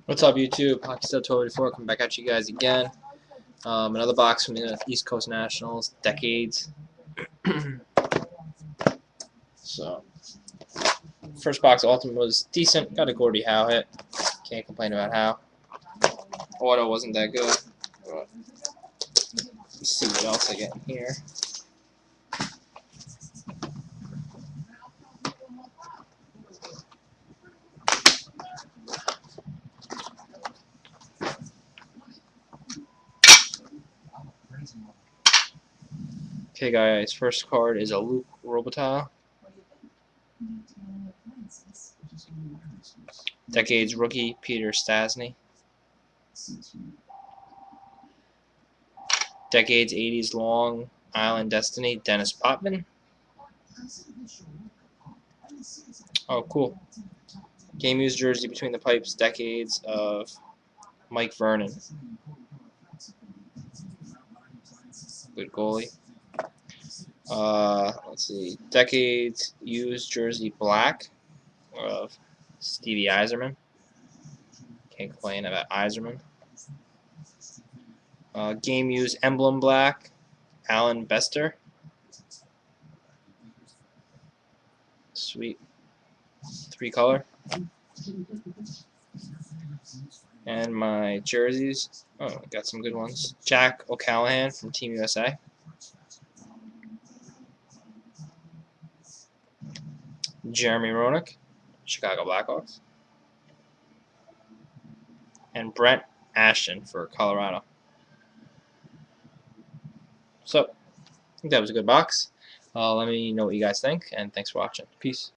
What's up, YouTube? HockeyStuff24 coming back at you guys again. Another box from the East Coast Nationals, Decades. So, first box Ultimate was decent. Got a Gordie Howe hit. Can't complain about Howe. Auto wasn't that good. But let's see what else I get in here. Okay, guys. First card is a Luke Robitaille. Decades rookie Peter Stastny. Decades 80s Long Island Destiny Dennis Potvin. Oh, cool. Game used jersey between the pipes, Decades of Mike Vernon. Good goalie. Let's see. Decades used jersey black of Stevie Yzerman. Can't complain about Yzerman. Game used emblem black, Alan Bester. Sweet. 3-color. And my jerseys. Oh, got some good ones. Jack O'Callahan from Team USA. Jeremy Roenick, Chicago Blackhawks. And Brent Ashton for Colorado. So, I think that was a good box. Let me know what you guys think, and thanks for watching. Peace.